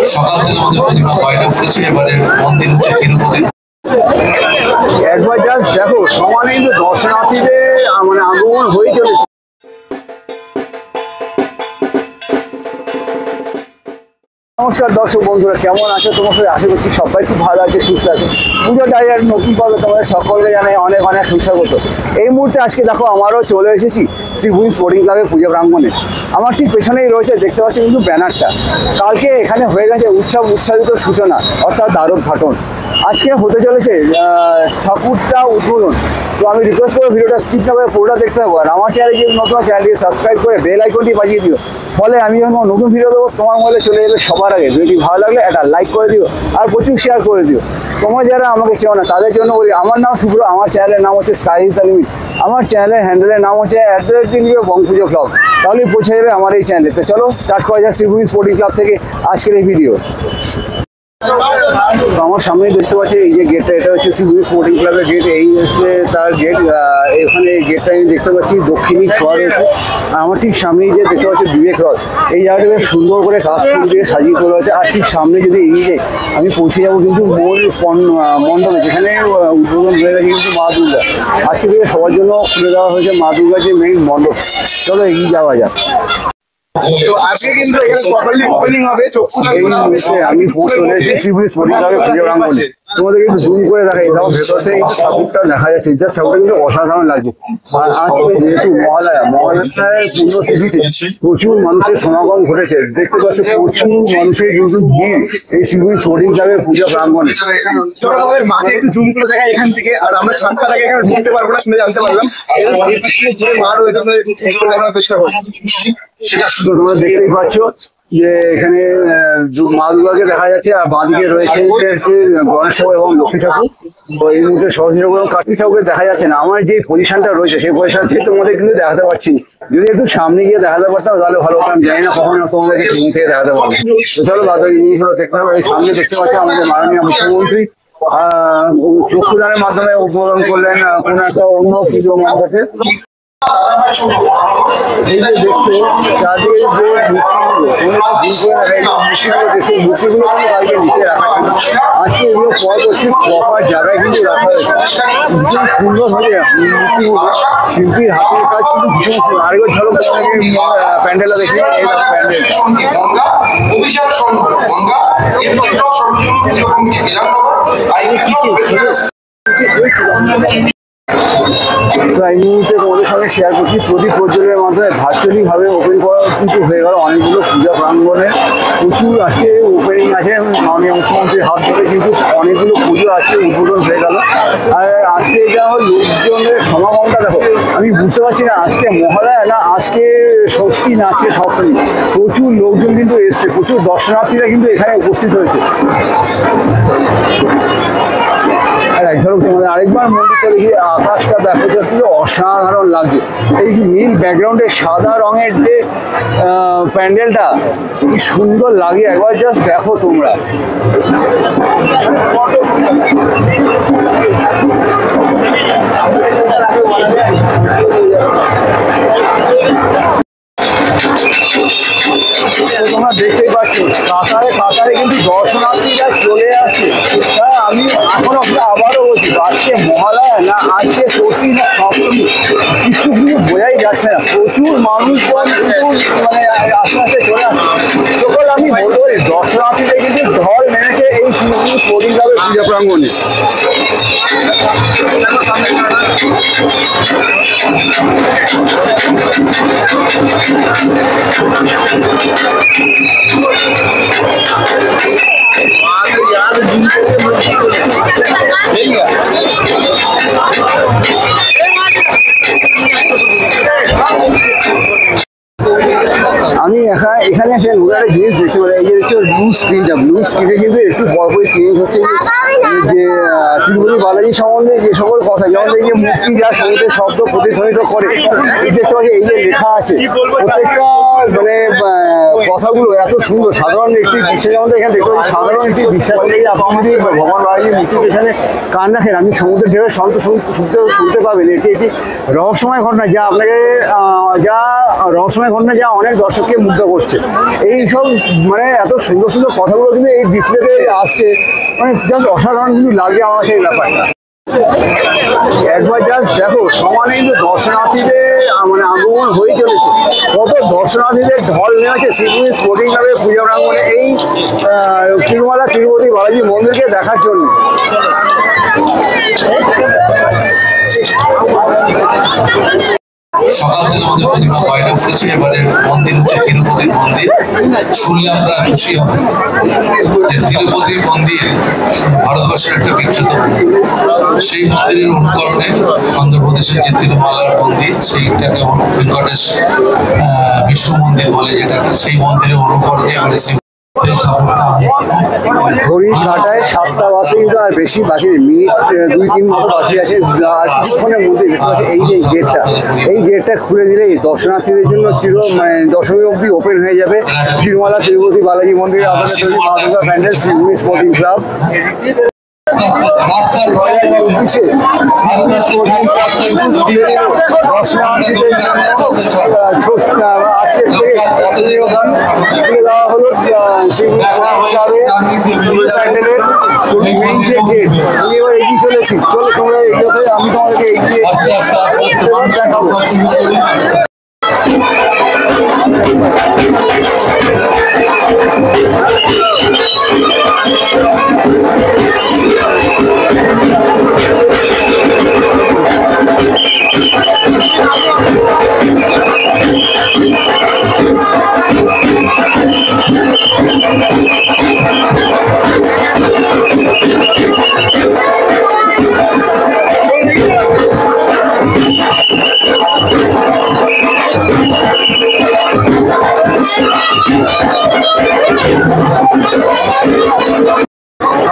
সকাল থেকে আমাদের প্রতিমা কয়টা ফুটেছে, এবারে মন্দির হচ্ছে তিরুপতি। একবার জাস্ট দেখো, সমানে কিন্তু দর্শনার্থীদের মানে আগমন হয়ে চলেছে। নমস্কার দর্শক বন্ধুরা, কেমন আছো? তোমার সাথে আশা করছি সবাই খুব ভালো আছে, সুস্থ আছে। পুজো ডাইয়ার নতুন পর্বে তোমাদের সকলকে জানাই অনেক অনেক সুস্বাগত। এই মুহূর্তে আজকে দেখো আমারও চলে এসেছি শ্রীভূমি স্পোর্টিং ক্লাবের পুজো প্রাঙ্গণে। আমার ঠিক পেছনেই রয়েছে, দেখতে পাচ্ছি কিন্তু ব্যানারটা। কালকে এখানে হয়ে গেছে উৎসাহিত সূচনা, অর্থাৎ দ্বারোদ্ঘাটন। আজকে হতে চলেছে ঠাকুরটা উদ্বোধন। তো আমি রিকোয়েস্ট করবো ভিডিওটা স্কিপ না করে পুরোটা দেখতে হবে। আর আমার চ্যানেলে যদি নতুন, চ্যানেলটিকে সাবস্ক্রাইব করে বেল আইকনটি বাজিয়ে দিও, ফলে আমি যখন নতুন ভিডিও দেবো তোমার মোবাইলে চলে যাবে সবার আগে। ভিডিওটি ভালো লাগলে একটা লাইক করে দিও আর প্রচুর শেয়ার করে দিও। তোমরা যারা আমাকে চেও না তাদের জন্য বলি, আমার নাম শুভ্র, আমার চ্যানেলের নাম হচ্ছে স্কাই ইজ দ্য লিমিট। আমার চ্যানেলের হ্যান্ডেলের নাম হচ্ছে @দিলীপ বংপুজো ব্লগ। তাহলেই পৌঁছে যাবে আমার এই চ্যানেলে। তো চলো স্টার্ট করা যায় শ্রীভূমি স্পোর্টিং ক্লাব থেকে আজকের এই ভিডিও। আমার সামনে দেখতে পাচ্ছি এই যে গেটটা, এটা হচ্ছে শ্রীভূমি স্পোর্টিং ক্লাবের গেট। এই হচ্ছে তার গেট। এখানে গেটটা আমি দেখতে পাচ্ছি দক্ষিণী ছোঁয়া রয়েছে। আর আমার ঠিক সামনেই যে দেখতে পাচ্ছি বিবেক রথ। এই জায়গাটা বেশ সুন্দর করে কাজ দিয়ে সাজিয়ে তোলা হয়েছে। আর ঠিক সামনে যদি এগিয়ে যাই আমি পৌঁছে যাবো কিন্তু মূল মণ্ডপে, যেখানে উদ্বোধন হয়ে গেছে কিন্তু মা দুর্গা। আজকে থেকে সবার জন্য খুলে দেওয়া হয়েছে মা দুর্গার যে মেইন মণ্ডপ। চলো এগিয়ে যাওয়া যাক। আমি শ্রীভূমি স্পোর্টিং ক্লাবের পুজো প্রাঙ্গণে তোমাদের কিন্তু জুম করে দেখাই দাও। ভেতর থেকে ঠাকুরটা দেখা যাচ্ছে, জাস্ট ঠাকুরটা কিন্তু অসাধারণ লাগছে। আর আজকে যেহেতু মহালয়ার পুণ্যতিথিতে প্রচুর মানুষের সমাগম ঘটেছে। দেখতে পাচ্ছ প্রচুর মানুষের কিন্তু ভিড় এই শ্রীভূমি স্পোর্টিং ক্লাবের পুজো প্রাঙ্গণে। মাকে একটু জুম করে দেখাই এখান থেকে। আর আমরা সাতটার আগে এখানে ঢুকতে পারবো না, শুনে জানতে পারলাম মা রয়েছে, দেখানোর চেষ্টা করি। তোমরা দেখতেই পাচ্ছ যে এখানে মা দুর্গাকে দেখা যাচ্ছে, আর বাঁদিকে রয়েছে গণেশ ঠাকুর এবং লক্ষ্মী ঠাকুর। তো এই মুহূর্তে সরস্বতী ঠাকুর এবং কার্তিক ঠাকুরকে দেখা যাচ্ছে না। আমার যে পজিশনটা রয়েছে সেই পজিশন থেকে তোমাদের কিন্তু দেখাতে পারছি। যদি একটু সামনে গিয়ে দেখাতে পারতাম তাহলে ভালো হতো। আমি জানি না কখনো তোমাদেরকে সামনে থেকে দেখাতে পারবো। তো চলো বাদল জিনিসগুলো দেখতে হবে। এই সামনে দেখতে পাচ্ছি আমাদের মাননীয় মুখ্যমন্ত্রী চক্ষুদানের মাধ্যমে উদ্বোধন করলেন কোন একটা অন্য পুজো মণ্ডপে। এই যে দেখছো যাদের যে মূর্তিগুলো কালকে নিচে রাখা ছিল, আজকে এগুলো পরবর্তী প্রপার জায়গায় কিন্তু রাখা হয়েছে। ভীষণ সুন্দর হবে মূর্তিগুলো, শিল্পীর হাতের কাজ কিন্তু ভীষণ সুন্দর। আরেকবার ঝলক প্যান্ডেলটা দেখি। এই প্যান্ডেল তো এই মুহূর্তে তোমাদের সঙ্গে শেয়ার করছি প্রদীপ প্রজ্বলনের মাধ্যমে ভার্চুয়ালি ভাবে ওপেন করা কিন্তু হয়ে গেল অনেকগুলো পূজা প্রাঙ্গণে। প্রচুর আজকে ওপেনিং আছে, মাননীয় মুখ্যমন্ত্রীর হাত ধরে কিন্তু অনেকগুলো পুজো আজকে উদ্বোধন হয়ে গেল। আর আজকে যা লোকজনের সমাগমটা দেখো, আমি বুঝতে পারছি না আজকে মহালয়া না আজকে ষষ্ঠী না আজকে সপ্তমী। প্রচুর লোকজন কিন্তু এসছে, প্রচুর দর্শনার্থীরা কিন্তু এখানে উপস্থিত হয়েছে। তোমাদের আরেকবার মন্দিরটা দেখি, আকাশটা দেখো জাস্ট অসাধারণ লাগছে। এই নীল ব্যাকগ্রাউন্ডে সাদা রঙের যে প্যান্ডেলটা কি সুন্দর লাগে, একবার জাস্ট দেখো তোমরা। তোমরা দেখতেই পাচ্ছ কাতারে কাতারে কিন্তু দর্শনার্থীরা চলে আসে। হ্যাঁ, আমি এখন আবারও বলছি আজকে মহালয়া না আজকে ষষ্ঠী না সপ্তমী কিছু কিন্তু বোঝাই যাচ্ছে না। প্রচুর মানুষজন কিন্তু মানে আস্তে আস্তে চলে আসে। তখন আমি বলতে পারি দর্শনার্থীদের কিন্তু ঢল নেমেছে এই শ্রীভূমি স্পোর্টিং ক্লাবের পূজা প্রাঙ্গণে। আমি এখানে এসে নতুন একটা জিনিস দেখতে পারি। এই যে দেখছো ব্লু স্ক্রিনটা, ব্লু স্ক্রিনে কিন্তু একটু পরপরই চেঞ্জ হচ্ছে যে তিরুপতি বালাজি সম্বন্ধে যে সকল কথা, যেমন এই যে মূর্তি যা সঙ্গীতের শব্দ প্রতিধ্বনিত করে দেখতে পাচ্ছি। এই যে লেখা আছে প্রত্যেকটা মানে কথাগুলো এত সুন্দর। সাধারণ একটি বিশ্বাস আমাদের এখানে দেখতে পাচ্ছি, সাধারণ একটি বিশ্বাস অনুযায়ী আপনি যদি ভগবান বালাজির মূর্তির পেছনে কান রাখেন, আপনি সমুদ্রের ঢেউয়ের শব্দ শুনতে পাবেন। এটি একটি রহস্যময় ঘটনা, যা আপনাকে রহস্যময় ঘটনা যা অনেক দর্শককে মুগ্ধ করছে। এইসব মানে এত সুন্দর সুন্দর কথাগুলো কিন্তু এই ডিসপ্লেতে আসছে, মানে জাস্ট অসাধারণ কিন্তু লাগছে আমার সেই ব্যাপারটা। একবার জাস্ট দেখো, সমানে কিন্তু দর্শনার্থীদের মানে আগমন হয়ে চলেছে। কত দর্শনার্থীদের ঢল নেমেছে শ্রীভূমি স্পোর্টিং ক্লাবের পূজা প্রাঙ্গণে এই তিরুমালা তিরুপতি বালাজি মন্দিরকে দেখার জন্য। সকাল থেকে আমাদের প্রতিমা পয়লা ফুটেছে। এবারে মন্দির হচ্ছে তিরুপতির মন্দির। শুনলে আমরা খুশি হব যে তিরুপতির মন্দির ভারতবর্ষের একটা বিখ্যাত মন্দির। সেই মন্দিরের অনুকরণে অন্ধ্রপ্রদেশের যে তিরুমালার মন্দির, সেইটাকে ভেঙ্কটেশ বিষ্ণু মন্দির বলে যেটাকে, সেই মন্দিরের অনুকরণে এবারে ঘড়ির কাঁটায় 7টা বাসে কিন্তু আর বেশি বাকি মিনিট 2-3 মতো বাকি আছে। আর কিছুক্ষণের মধ্যে এই যে গেটটা, এই গেটটা খুলে দিলেই দর্শনার্থীদের জন্য মানে দশমী অবধি ওপেন হয়ে যাবে তিরুমালা তিরুপতি বালাজি মন্দিরের আদলে তৈরি মা দুর্গা প্যান্ডেল শ্রীভূমি স্পোর্টিং ক্লাব। আজকের থেকে দেওয়া হলো প্যান্ডেলের মেইন যে গেট। আমি এবার এগিয়ে চলেছি, চলে তোমরা এগিয়ে, আমি তোমাদেরকে এগিয়ে দেখাবো।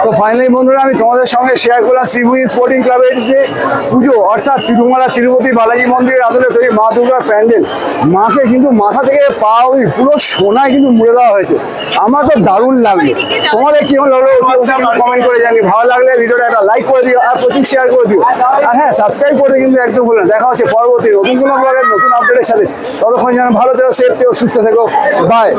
তো ফাইনালি বন্ধুরা, আমি তোমাদের সঙ্গে শেয়ার করলাম শ্রীভূমি স্পোর্টিং ক্লাবের যে পুজো, অর্থাৎ তিরুমালা তিরুপতি বালাজি মন্দিরের আদলে তৈরি মা দুর্গার প্যান্ডেল। মাকে কিন্তু মাথা থেকে পা অবধি পুরো সোনায় কিন্তু মুড়ে দেওয়া হয়েছে। আমার তো দারুণ লাগলো। তোমাদের কেমন লাগলো কমেন্ট করে জানি। ভালো লাগলে ভিডিওটা একটা লাইক করে দিও আর প্রচুর শেয়ার করে দিও। আর হ্যাঁ, সাবস্ক্রাইব করতে কিন্তু একদম ভুলো না। দেখা হচ্ছে পরবর্তী নতুন কোনো ব্লগের নতুন আপডেটের সাথে। ততক্ষণ যেন ভালো থেকো, সেফ থেকো, সুস্থ থেকো। বাই।